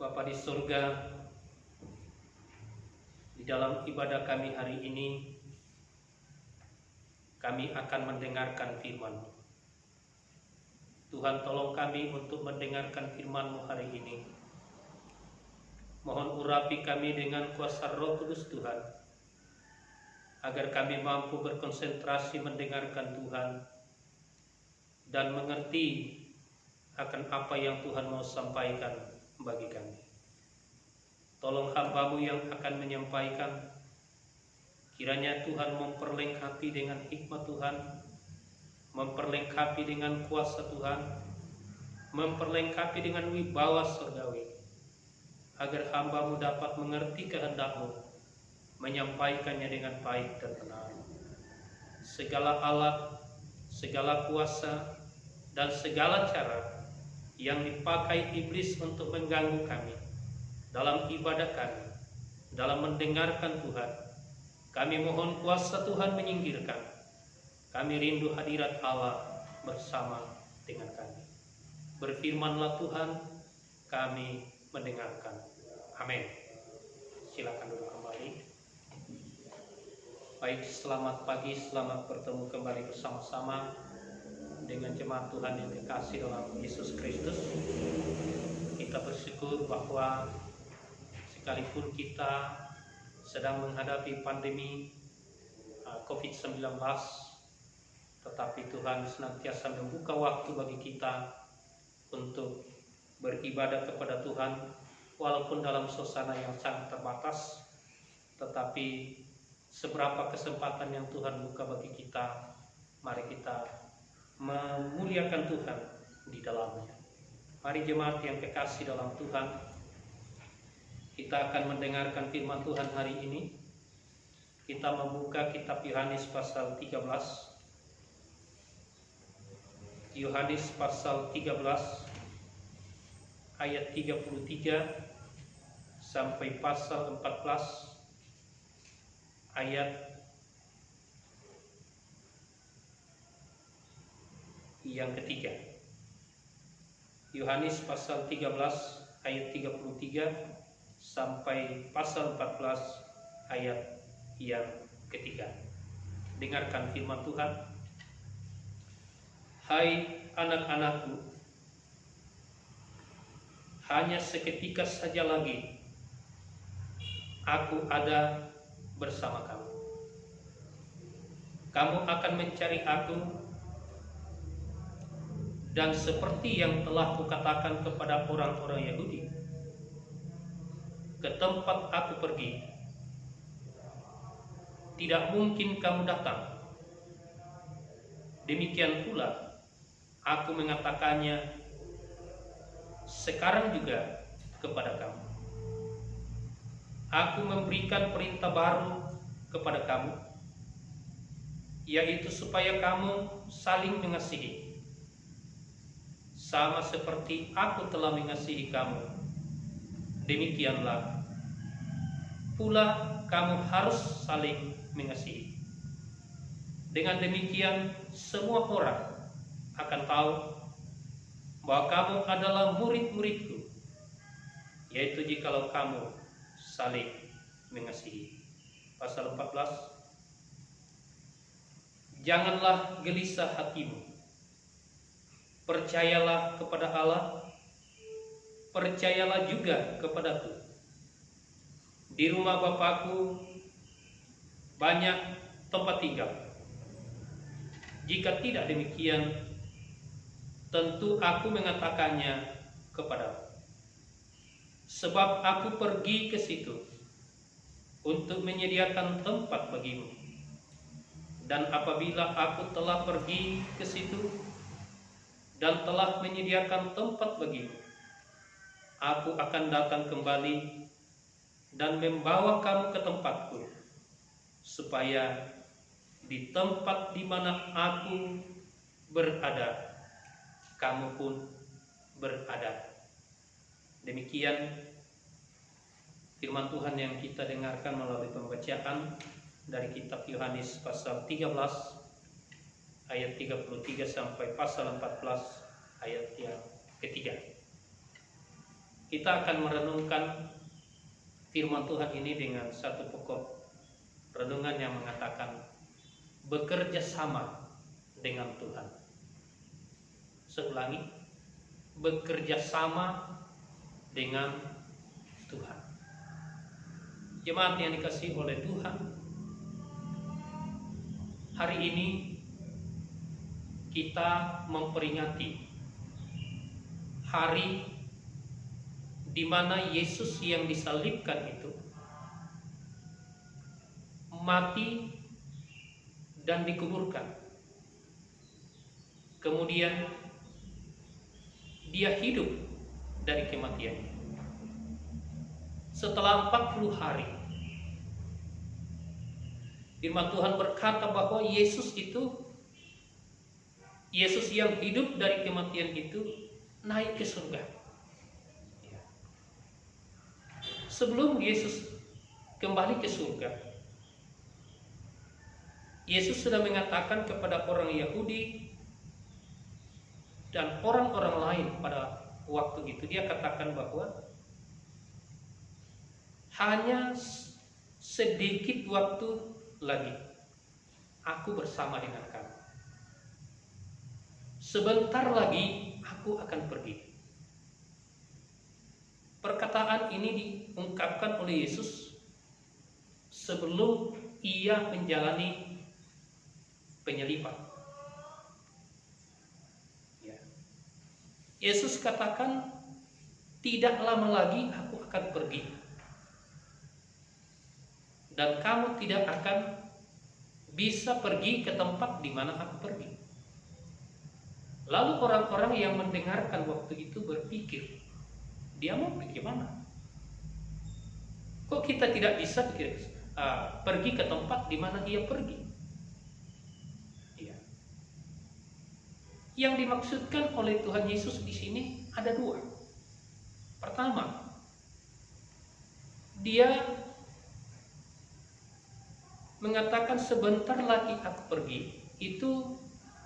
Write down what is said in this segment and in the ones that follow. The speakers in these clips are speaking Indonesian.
Bapa di surga, di dalam ibadah kami hari ini, kami akan mendengarkan firman. Tuhan, tolong kami untuk mendengarkan firman-Mu hari ini. Mohon urapi kami dengan kuasa Roh Kudus Tuhan, agar kami mampu berkonsentrasi mendengarkan Tuhan dan mengerti akan apa yang Tuhan mau sampaikan bagi kami. Tolong hamba-Mu yang akan menyampaikan, kiranya Tuhan memperlengkapi dengan hikmat Tuhan, memperlengkapi dengan kuasa Tuhan, memperlengkapi dengan wibawa surgawi, agar hamba-Mu dapat mengerti kehendak-Mu, menyampaikannya dengan baik dan benar. Segala alat, segala kuasa, dan segala cara yang dipakai iblis untuk mengganggu kami dalam ibadah kami, dalam mendengarkan Tuhan, kami mohon kuasa Tuhan menyingkirkan. Kami rindu hadirat Allah bersama dengan kami. Berfirmanlah Tuhan, kami mendengarkan. Amin. Silakan duduk kembali. Baik, selamat pagi, selamat bertemu kembali bersama-sama dengan jemaat Tuhan yang dikasihi dalam Yesus Kristus. Kita bersyukur bahwa sekalipun kita sedang menghadapi pandemi COVID-19, tetapi Tuhan senantiasa membuka waktu bagi kita untuk beribadah kepada Tuhan, walaupun dalam suasana yang sangat terbatas. Tetapi seberapa kesempatan yang Tuhan buka bagi kita, mari kita memuliakan Tuhan di dalamnya. Mari jemaat yang kekasih dalam Tuhan, kita akan mendengarkan firman Tuhan hari ini. Kita membuka kitab Yohanes pasal 13. Yohanes pasal 13 ayat 33 sampai pasal 14 ayat yang ketiga. Yohanes pasal 13 ayat 33 sampai pasal 14 ayat yang ketiga. Dengarkan firman Tuhan. Hai anak-anakku, hanya seketika saja lagi aku ada bersama kamu. Kamu akan mencari aku, dan seperti yang telah kukatakan kepada orang-orang Yahudi, ke tempat aku pergi, tidak mungkin kamu datang. Demikian pula aku mengatakannya sekarang juga kepada kamu. Aku memberikan perintah baru kepada kamu, yaitu supaya kamu saling mengasihi, sama seperti aku telah mengasihi kamu. Demikianlah pula kamu harus saling mengasihi. Dengan demikian semua orang akan tahu bahwa kamu adalah murid-muridku, yaitu jikalau kamu saling mengasihi. Pasal 14. Janganlah gelisah hatimu. Percayalah kepada Allah, percayalah juga kepadaku. Di rumah Bapakku banyak tempat tinggal. Jika tidak demikian, tentu aku mengatakannya kepadamu. Sebab aku pergi ke situ untuk menyediakan tempat bagimu. Dan apabila aku telah pergi ke situ dan telah menyediakan tempat bagimu, aku akan datang kembali dan membawa kamu ke tempatku, supaya di tempat di mana aku berada, kamu pun berada. Demikian firman Tuhan yang kita dengarkan melalui pembacaan dari kitab Yohanes pasal 13 ayat 33 sampai pasal 14 ayat yang ketiga. kita akan merenungkan firman Tuhan ini dengan satu pokok renungan yang mengatakan bekerja sama dengan Tuhan. Saya ulangi, bekerja sama dengan Tuhan. Jemaat yang dikasihi oleh Tuhan, hari ini kita memperingati hari di mana Yesus yang disalibkan itu mati dan dikuburkan. Kemudian dia hidup dari kematiannya. Setelah 40 hari, firman Tuhan berkata bahwa Yesus yang hidup dari kematian itu naik ke surga. Sebelum Yesus kembali ke surga, Yesus sudah mengatakan kepada orang Yahudi dan orang-orang lain pada waktu itu, dia katakan bahwa hanya sedikit waktu lagi aku bersama dengan kamu. Sebentar lagi aku akan pergi. Perkataan ini diungkapkan oleh Yesus sebelum ia menjalani penyaliban. Yesus katakan, tidak lama lagi aku akan pergi, dan kamu tidak akan bisa pergi ke tempat di mana aku pergi. Lalu orang-orang yang mendengarkan waktu itu berpikir, dia mau pergi mana? Kok kita tidak bisa pergi ke tempat di mana dia pergi? Ya. Yang dimaksudkan oleh Tuhan Yesus di sini ada dua. Pertama, dia mengatakan sebentar lagi aku pergi, itu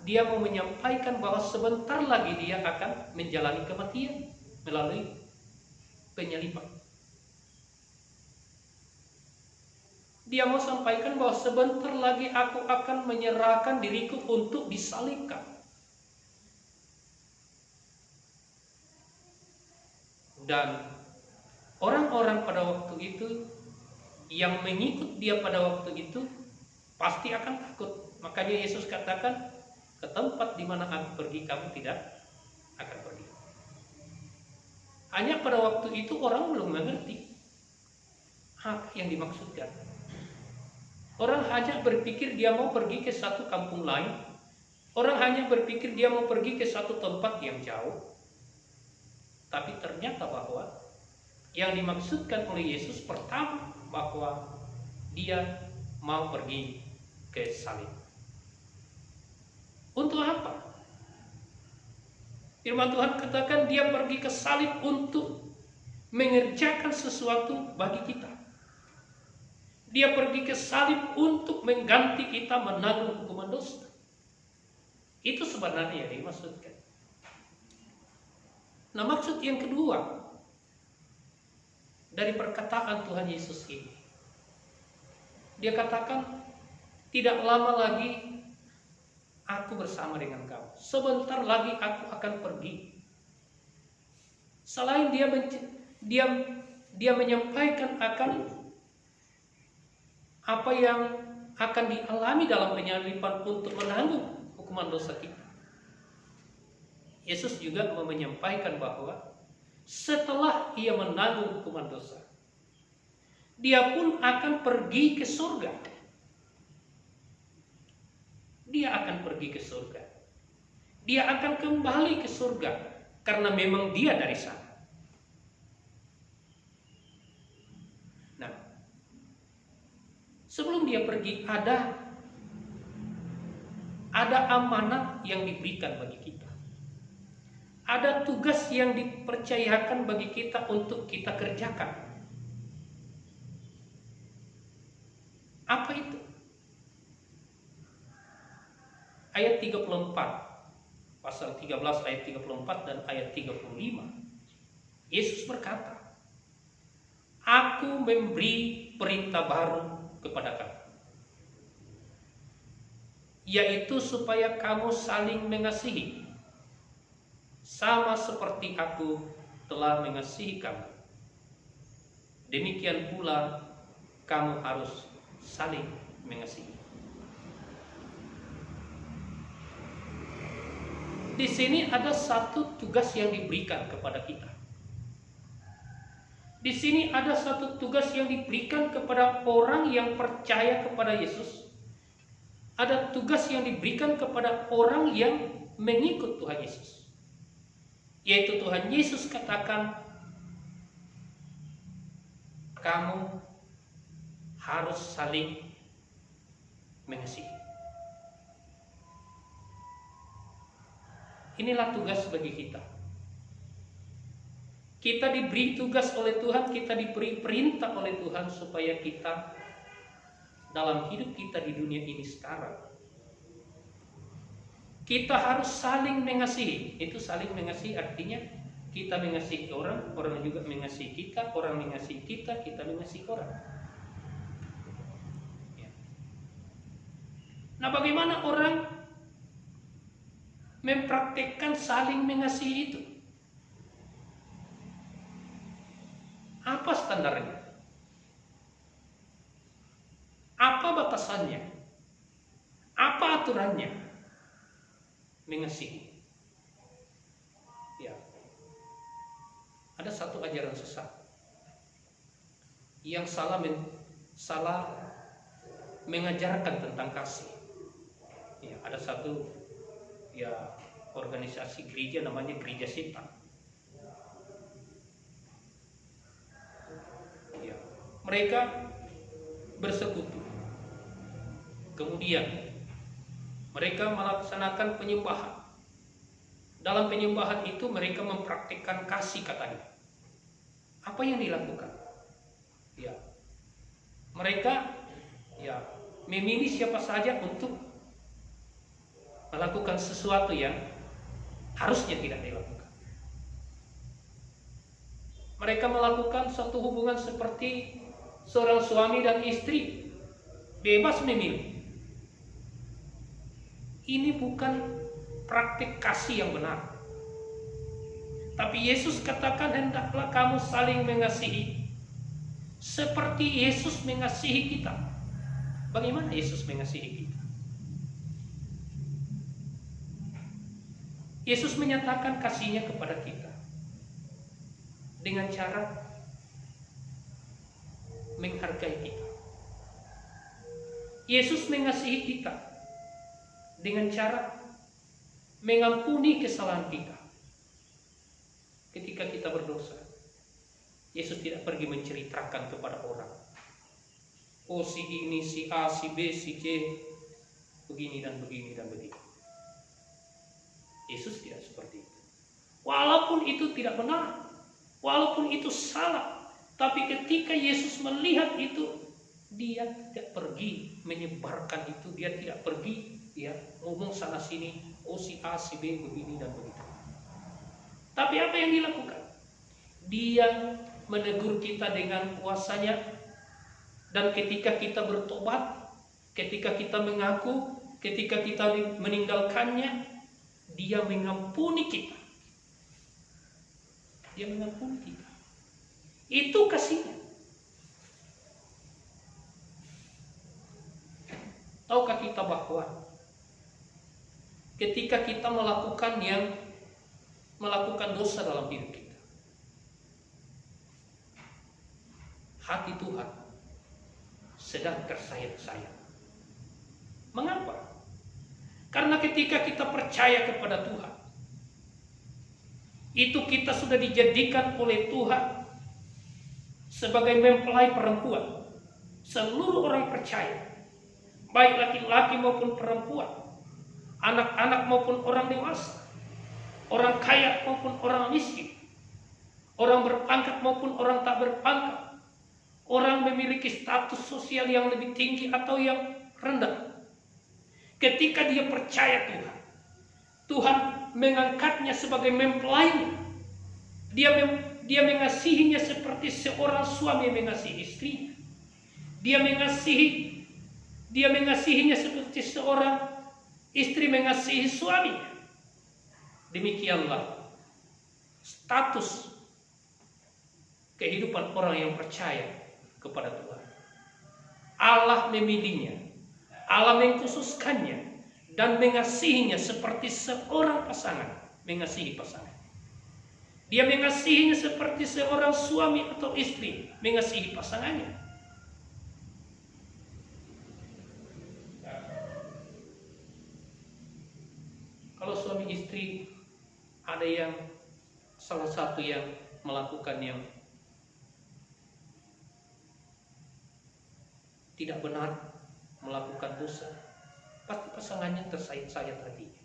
dia mau menyampaikan bahwa sebentar lagi dia akan menjalani kematian melalui penyaliban. Dia mau sampaikan bahwa sebentar lagi aku akan menyerahkan diriku untuk disalibkan. Dan orang-orang pada waktu itu yang mengikut dia pada waktu itu pasti akan takut. Makanya Yesus katakan, ke tempat di mana aku pergi kamu tidak akan pergi. Hanya pada waktu itu orang belum mengerti apa yang dimaksudkan. Orang hanya berpikir dia mau pergi ke satu kampung lain. Orang hanya berpikir dia mau pergi ke satu tempat yang jauh. Tapi ternyata bahwa yang dimaksudkan oleh Yesus pertama bahwa dia mau pergi ke salib. Untuk apa? Firman Tuhan katakan dia pergi ke salib untuk mengerjakan sesuatu bagi kita. Dia pergi ke salib untuk mengganti kita menanggung hukuman dosa. Itu sebenarnya yang dimaksudkan. Nah, maksud yang kedua dari perkataan Tuhan Yesus ini, dia katakan tidak lama lagi aku bersama dengan kamu. Sebentar lagi aku akan pergi. Selain dia menyampaikan akan apa yang akan dialami dalam penyaliban untuk menanggung hukuman dosa kita, Yesus juga menyampaikan bahwa setelah ia menanggung hukuman dosa, dia pun akan pergi ke surga. Dia akan pergi ke surga. Dia akan kembali ke surga karena memang dia dari sana. Nah, sebelum dia pergi ada amanat yang diberikan bagi kita. Ada tugas yang dipercayakan bagi kita untuk kita kerjakan. Apa itu? Ayat 34, pasal 13 ayat 34 dan ayat 35. Yesus berkata, "Aku memberi perintah baru kepada kamu, yaitu supaya kamu saling mengasihi, sama seperti aku telah mengasihi kamu. Demikian pula kamu harus saling mengasihi." Di sini ada satu tugas yang diberikan kepada kita. Di sini ada satu tugas yang diberikan kepada orang yang percaya kepada Yesus. Ada tugas yang diberikan kepada orang yang mengikut Tuhan Yesus. Yaitu Tuhan Yesus katakan, kamu harus saling mengasihi. Inilah tugas bagi kita. Kita diberi tugas oleh Tuhan, kita diberi perintah oleh Tuhan supaya kita dalam hidup kita di dunia ini sekarang, kita harus saling mengasihi. Itu saling mengasihi artinya kita mengasihi orang, orang juga mengasihi kita, orang mengasihi kita, kita mengasihi orang. Nah, bagaimana orang mempraktikkan saling mengasihi itu? Apa standarnya? Apa batasannya? Apa aturannya? Mengasihi. Ya. Ada satu ajaran sesat yang salah mengajarkan tentang kasih. Ya, ada satu organisasi gereja namanya Gereja Setan. Ya, mereka bersekutu. Kemudian mereka melaksanakan penyembahan. Dalam penyembahan itu mereka mempraktikkan kasih katanya. Apa yang dilakukan? Ya, mereka memilih siapa saja untuk melakukan sesuatu yang harusnya tidak dilakukan. Mereka melakukan suatu hubungan seperti seorang suami dan istri, bebas memilih. Ini bukan praktik kasih yang benar. Tapi Yesus katakan, hendaklah kamu saling mengasihi seperti Yesus mengasihi kita. Bagaimana Yesus mengasihi kita? Yesus menyatakan kasihnya kepada kita dengan cara menghargai kita. Yesus mengasihi kita dengan cara mengampuni kesalahan kita. Ketika kita berdosa, Yesus tidak pergi menceritakan kepada orang, oh si ini, si A, si B, si C, begini dan begini dan begini. Yesus tidak seperti itu. Walaupun itu tidak benar, walaupun itu salah, tapi ketika Yesus melihat itu, dia tidak pergi menyebarkan itu, dia tidak pergi ngomong sana sini, oh si A, si B, begini dan begitu. Tapi apa yang dilakukan? Dia menegur kita dengan kuasanya, dan ketika kita bertobat, ketika kita mengaku, ketika kita meninggalkannya, dia mengampuni kita. Dia mengampuni kita. Itu kasihnya. Tahukah kita bahwa ketika kita melakukan dosa dalam hidup kita, hati Tuhan sedang tersayang-sayang. Mengapa? Karena ketika kita percaya kepada Tuhan, itu kita sudah dijadikan oleh Tuhan sebagai mempelai perempuan. Seluruh orang percaya, baik laki-laki maupun perempuan, anak-anak maupun orang dewasa, orang kaya maupun orang miskin, orang berpangkat maupun orang tak berpangkat, orang memiliki status sosial yang lebih tinggi atau yang rendah. Ketika dia percaya Tuhan, Tuhan mengangkatnya sebagai mempelainya. Dia dia mengasihinya seperti seorang suami mengasihi istrinya. Dia mengasihinya seperti seorang istri mengasihi suaminya. Demikianlah status kehidupan orang yang percaya kepada Tuhan. Allah memilihnya, Allah mengkhususkannya dan mengasihinya seperti seorang pasangan mengasihi pasangan. Dia mengasihinya seperti seorang suami atau istri mengasihi pasangannya. Kalau suami istri ada yang salah satu yang melakukan yang tidak benar, melakukan dosa, pasti pasangannya tersayat-sayat hatinya.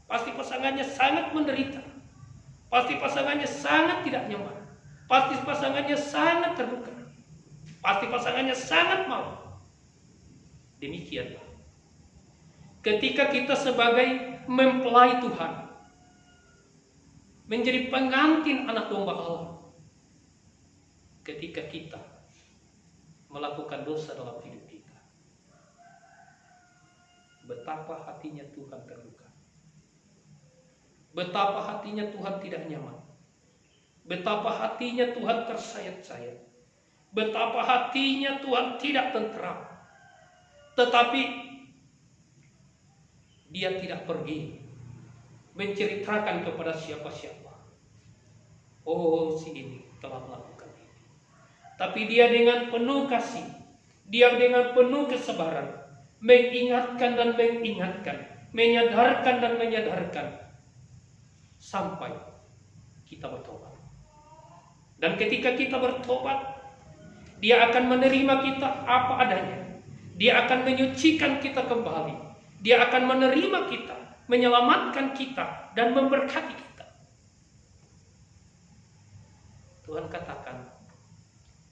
Pasti pasangannya sangat menderita. Pasti pasangannya sangat tidak nyaman. Pasti pasangannya sangat terluka. Pasti pasangannya sangat malu. Demikianlah ketika kita sebagai mempelai Tuhan, menjadi pengantin anak domba Allah, ketika kita melakukan dosa dalam hidup kita, betapa hatinya Tuhan terluka, betapa hatinya Tuhan tidak nyaman, betapa hatinya Tuhan tersayat-sayat, betapa hatinya Tuhan tidak tentram. Tetapi dia tidak pergi menceritakan kepada siapa-siapa, oh si ini telah melakukan ini. Tapi dia dengan penuh kasih, dia dengan penuh kesabaran mengingatkan dan mengingatkan, menyadarkan dan menyadarkan sampai kita bertobat. Dan ketika kita bertobat, dia akan menerima kita apa adanya. Dia akan menyucikan kita kembali. Dia akan menerima kita, menyelamatkan kita, dan memberkati kita. Tuhan katakan,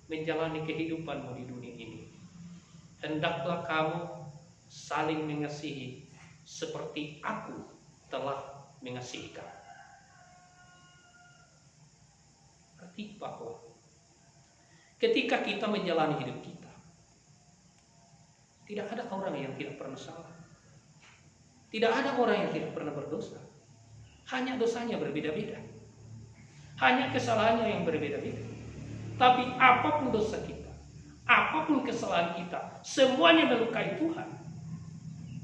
menjalani kehidupanmu di dunia ini, hendaklah kamu saling mengasihi seperti aku telah mengasihi kamu. Arti bahwa ketika kita menjalani hidup kita, tidak ada orang yang tidak pernah salah. Tidak ada orang yang tidak pernah berdosa. Hanya dosanya berbeda-beda. Hanya kesalahannya yang berbeda-beda. Tapi apapun dosa kita, apapun kesalahan kita, semuanya melukai Tuhan.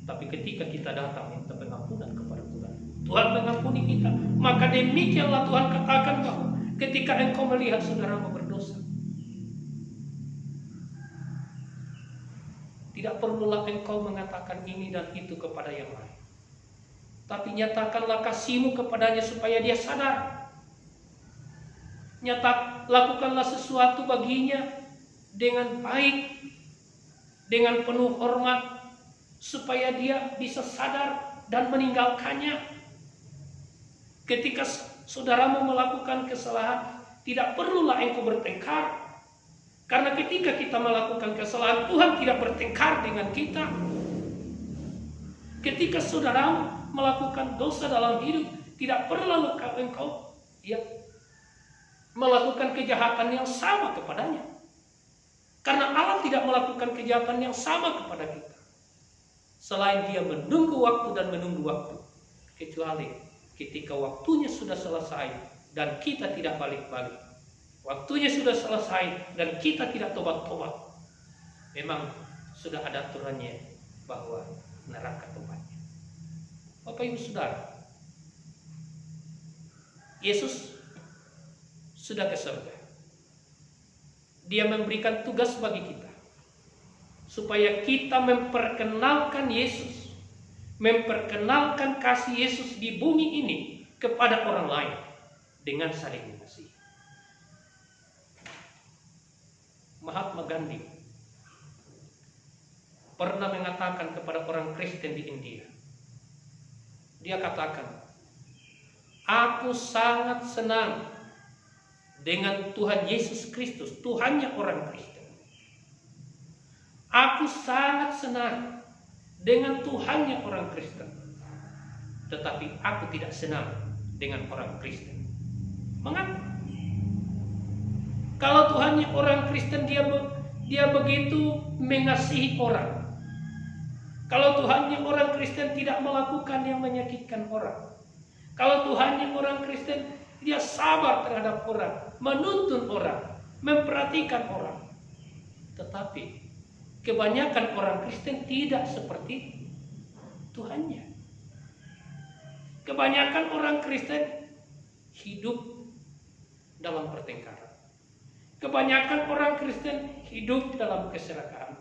Tapi ketika kita datang minta pengampunan kepada Tuhan, Tuhan mengampuni kita. Maka demikianlah Tuhan katakan bahwa ketika engkau melihat saudaramu berdosa, tidak perlulah engkau mengatakan ini dan itu kepada yang lain. Tapi nyatakanlah kasihmu kepadanya supaya dia sadar. Lakukanlah sesuatu baginya dengan baik, dengan penuh hormat, supaya dia bisa sadar dan meninggalkannya. Ketika saudaramu melakukan kesalahan, tidak perlulah engkau bertengkar. Karena ketika kita melakukan kesalahan, Tuhan tidak bertengkar dengan kita. Ketika saudaramu melakukan dosa dalam hidup, tidak perlu engkau melakukan kejahatan yang sama kepadanya. Karena Allah tidak melakukan kejahatan yang sama kepada kita. Selain dia menunggu waktu dan menunggu waktu. Kecuali ketika waktunya sudah selesai dan kita tidak balik-balik. Waktunya sudah selesai dan kita tidak tobat-tobat. Memang sudah ada aturannya bahwa neraka tempatnya. Bapak Ibu Saudara, Yesus sudah ke surga. Dia memberikan tugas bagi kita supaya kita memperkenalkan Yesus, memperkenalkan kasih Yesus di bumi ini kepada orang lain dengan saling mengasihi. Mahatma Gandhi pernah mengatakan kepada orang Kristen di India, dia katakan, aku sangat senang dengan Tuhan Yesus Kristus, Tuhannya orang Kristen. Aku sangat senang dengan Tuhannya orang Kristen. Tetapi aku tidak senang dengan orang Kristen. Mengapa? Kalau Tuhannya orang Kristen, dia begitu mengasihi orang. Kalau Tuhannya orang Kristen tidak melakukan yang menyakitkan orang. Kalau Tuhannya orang Kristen, dia sabar terhadap orang, menuntun orang, memperhatikan orang. Tetapi kebanyakan orang Kristen tidak seperti Tuhannya. Kebanyakan orang Kristen hidup dalam pertengkaran. Kebanyakan orang Kristen hidup dalam keserakahan.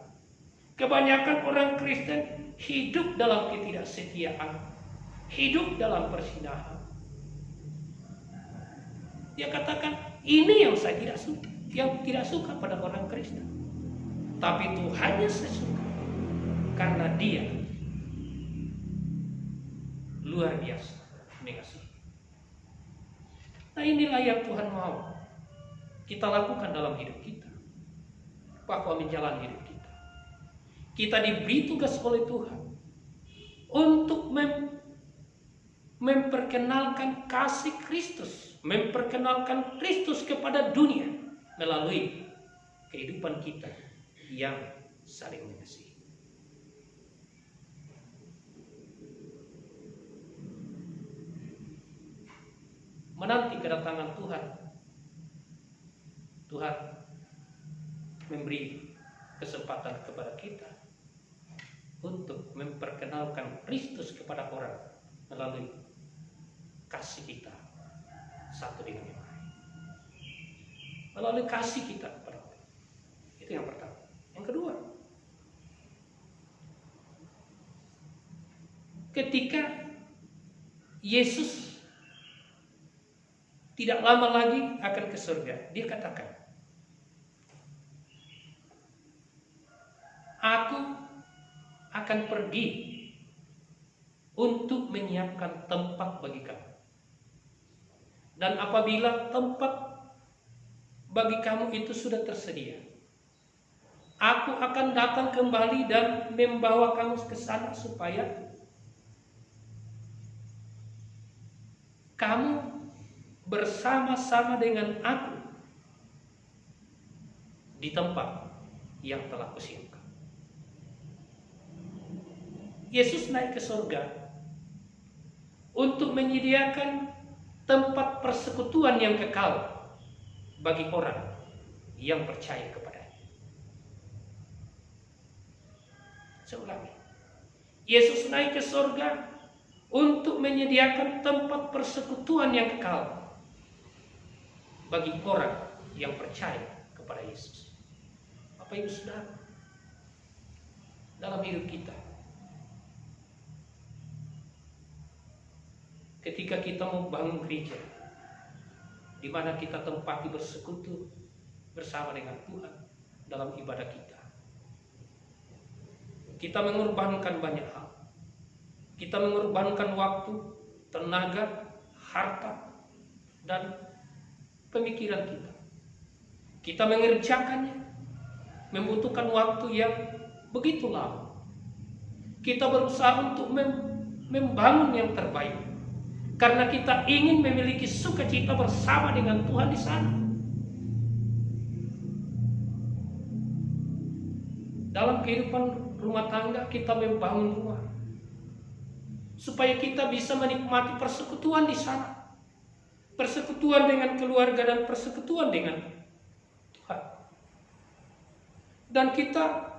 Kebanyakan orang Kristen hidup dalam ketidaksetiaan, hidup dalam persinahan. Dia katakan, ini yang saya tidak suka, yang tidak suka pada orang Kristen. Tapi Tuhannya saya suka karena Dia luar biasa mengasihi. Nah, inilah yang Tuhan mau kita lakukan dalam hidup kita, bahwa menjalani hidup kita. Kita diberi tugas oleh Tuhan untuk memperkenalkan kasih Kristus, memperkenalkan Kristus kepada dunia melalui kehidupan kita yang saling mengasihi. Menanti kedatangan Tuhan, Tuhan memberi kesempatan kepada kita untuk memperkenalkan Kristus kepada orang melalui kasih kita satu dengan yang lain. Melalui kasih kita kepada orang. Itu yang pertama. Yang kedua, ketika Yesus tidak lama lagi akan ke surga, dia katakan, aku akan pergi untuk menyiapkan tempat bagi kamu. Dan apabila tempat bagi kamu itu sudah tersedia, aku akan datang kembali dan membawa kamu ke sana supaya kamu bersama-sama dengan aku di tempat yang telah kusiapkan. Yesus naik ke surga untuk menyediakan tempat persekutuan yang kekal bagi orang yang percaya kepadanya. Saya ulangi. Yesus naik ke surga untuk menyediakan tempat persekutuan yang kekal bagi orang yang percaya kepada Yesus. Bapak Ibu Saudara, dalam hidup kita, ketika kita mau bangun gereja, di mana kita tempati bersekutu bersama dengan Tuhan dalam ibadah kita, kita mengorbankan banyak hal. Kita mengorbankan waktu, tenaga, harta, dan pemikiran kita. Kita mengerjakannya, membutuhkan waktu yang begitu lama. Kita berusaha untuk membangun yang terbaik, karena kita ingin memiliki sukacita bersama dengan Tuhan di sana. Dalam kehidupan rumah tangga, kita membangun rumah supaya kita bisa menikmati persekutuan di sana, persekutuan dengan keluarga dan persekutuan dengan Tuhan. Dan kita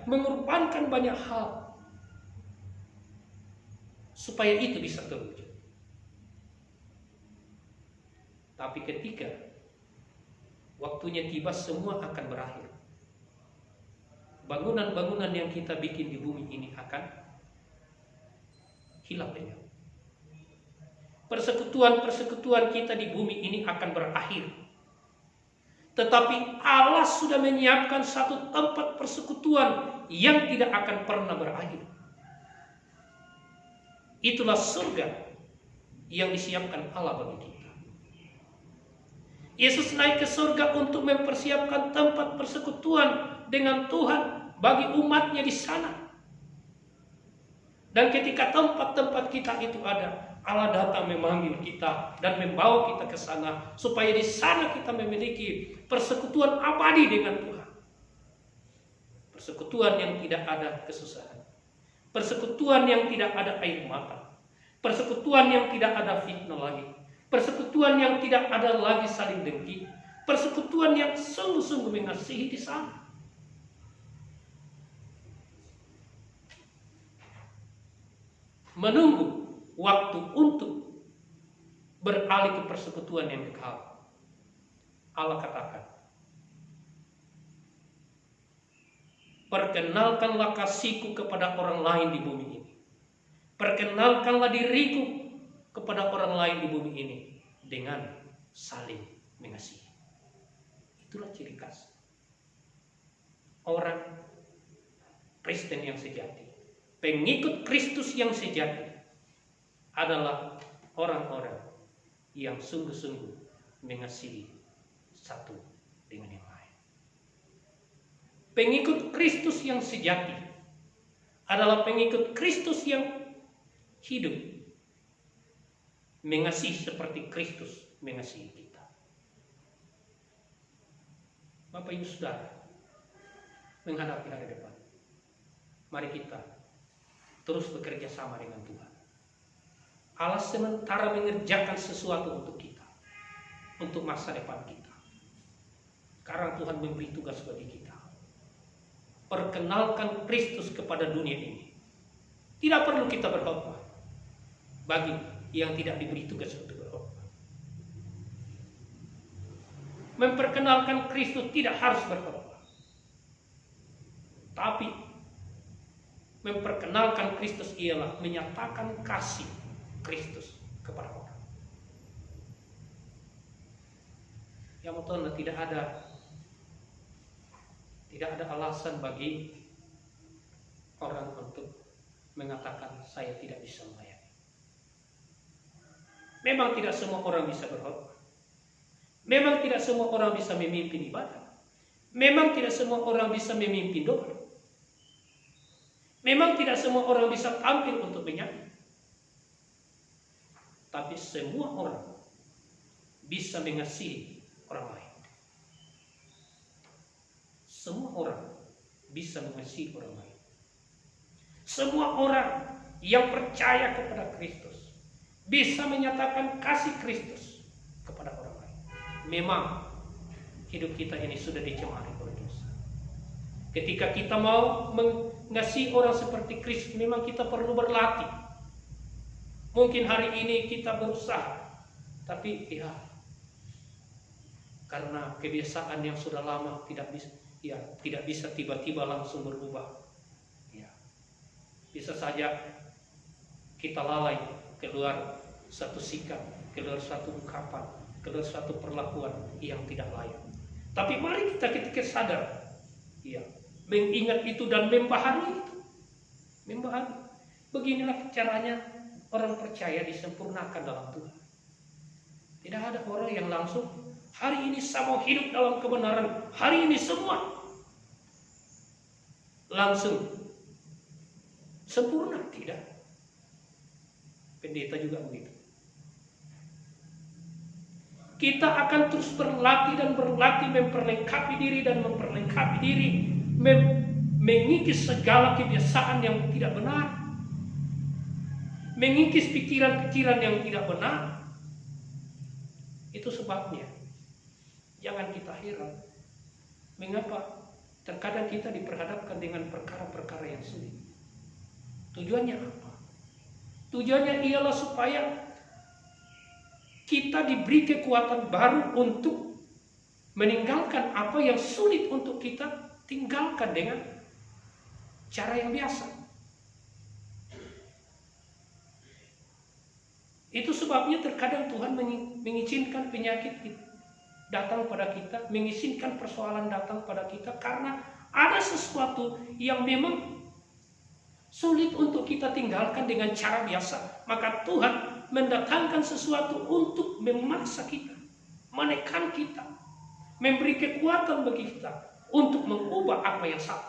mengorbankan banyak hal supaya itu bisa terwujud. Tapi ketika waktunya tiba, semua akan berakhir. Bangunan-bangunan yang kita bikin di bumi ini akan hilang lenyap. Persekutuan-persekutuan kita di bumi ini akan berakhir. Tetapi Allah sudah menyiapkan satu tempat persekutuan yang tidak akan pernah berakhir. Itulah surga yang disiapkan Allah bagi kita. Yesus naik ke surga untuk mempersiapkan tempat persekutuan dengan Tuhan bagi umatnya di sana. Dan ketika tempat-tempat kita itu ada, Allah datang memanggil kita dan membawa kita ke sana, supaya di sana kita memiliki persekutuan abadi dengan Tuhan. Persekutuan yang tidak ada kesusahan, persekutuan yang tidak ada air mata, persekutuan yang tidak ada fitnah lagi, persekutuan yang tidak ada lagi saling dengki, persekutuan yang sungguh-sungguh mengasihi di sana. Menunggu waktu untuk beralih ke persekutuan yang kekal. Allah katakan, perkenalkanlah kasihku kepada orang lain di bumi ini. Perkenalkanlah diriku kepada orang lain di bumi ini dengan saling mengasihi. Itulah ciri khas orang Kristen yang sejati. Pengikut Kristus yang sejati adalah orang-orang yang sungguh-sungguh mengasihi satu dengan yang lain. Pengikut Kristus yang sejati adalah pengikut Kristus yang hidup mengasihi seperti Kristus mengasihi kita. Bapak Ibu Saudara, menghadapi hari depan, mari kita terus bekerja sama dengan Tuhan. Allah sementara mengerjakan sesuatu untuk kita, untuk masa depan kita. Sekarang Tuhan memberi tugas bagi kita. Perkenalkan Kristus kepada dunia ini. Tidak perlu kita berkhotbah bagi yang tidak diberi tugas untuk berkhotbah. Memperkenalkan Kristus tidak harus berkhotbah, tapi memperkenalkan Kristus ialah menyatakan kasih Kristus kepada orang. Yang pertama, tidak ada alasan bagi orang untuk mengatakan saya tidak bisa melayani. Memang tidak semua orang bisa berkhotbah. Memang tidak semua orang bisa memimpin ibadah. Memang tidak semua orang bisa memimpin doa. Memang tidak semua orang bisa tampil untuk menyanyi. Tapi semua orang bisa mengasihi orang lain. Semua orang bisa mengasihi orang lain. Semua orang yang percaya kepada Kristus bisa menyatakan kasih Kristus kepada orang lain. Memang hidup kita ini sudah dicemari oleh dosa. Ketika kita mau mengasihi orang seperti Kristus, memang kita perlu berlatih. Mungkin hari ini kita berusaha, tapi ya karena kebiasaan yang sudah lama tidak bisa tiba-tiba langsung berubah. Ya, bisa saja kita lalai keluar satu sikap, keluar satu ungkapan, keluar satu perlakuan yang tidak layak. Tapi mari kita ketika sadar, ya, mengingat itu dan membaharui itu. Membaharui. Beginilah caranya orang percaya disempurnakan dalam Tuhan. Tidak ada orang yang langsung hari ini saya mau hidup dalam kebenaran, hari ini semua langsung sempurna. Tidak. Pendeta juga begitu. Kita akan terus berlatih dan berlatih, memperlengkapi diri dan memperlengkapi diri, mengikis segala kebiasaan yang tidak benar, mengikis pikiran-pikiran yang tidak benar. Itu sebabnya jangan kita heran mengapa terkadang kita diperhadapkan dengan perkara-perkara yang sulit. Tujuannya apa? Tujuannya ialah supaya kita diberi kekuatan baru untuk meninggalkan apa yang sulit untuk kita tinggalkan dengan cara yang biasa. Itu sebabnya terkadang Tuhan mengizinkan penyakit datang pada kita, mengizinkan persoalan datang pada kita, karena ada sesuatu yang memang sulit untuk kita tinggalkan dengan cara biasa. Maka Tuhan mendatangkan sesuatu untuk memaksa kita, menekan kita, memberi kekuatan bagi kita untuk mengubah apa yang salah.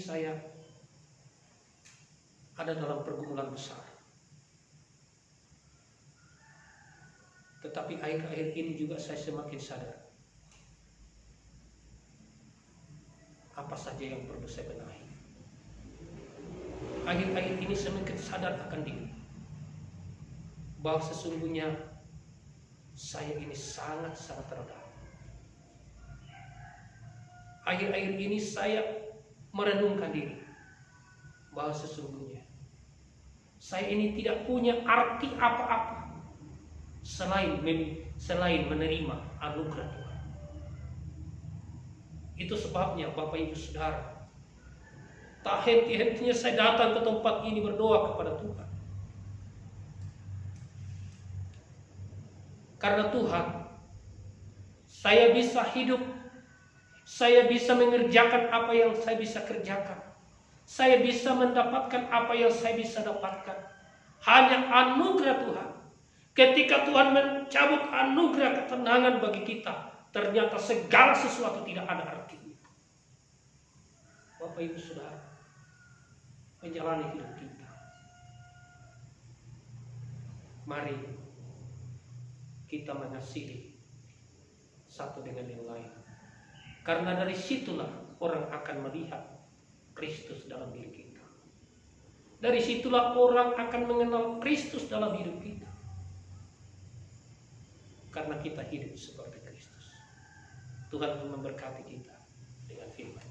saya ada dalam pergumulan besar. Tetapi akhir-akhir ini juga saya semakin sadar apa saja yang perlu saya benahi. Akhir-akhir ini semakin sadar akan diri bahwa sesungguhnya saya ini sangat-sangat rendah. Akhir-akhir ini saya merenungkan diri bahwa sesungguhnya saya ini tidak punya arti apa-apa selain menerima anugerah Tuhan. Itu sebabnya Bapak Ibu Saudara, tak henti-hentinya saya datang ke tempat ini berdoa kepada Tuhan. Karena Tuhan, saya bisa hidup, saya bisa mengerjakan apa yang saya bisa kerjakan, saya bisa mendapatkan apa yang saya bisa dapatkan. Hanya anugerah Tuhan. Ketika Tuhan mencabut anugerah ketenangan bagi kita, ternyata segala sesuatu tidak ada artinya. Bapak Ibu Saudara, menjalani hidup kita, mari kita mengasihi satu dengan yang lain. Karena dari situlah orang akan melihat Kristus dalam diri kita. Dari situlah orang akan mengenal Kristus dalam hidup kita. Karena kita hidup seperti Kristus. Tuhan memberkati kita dengan firman.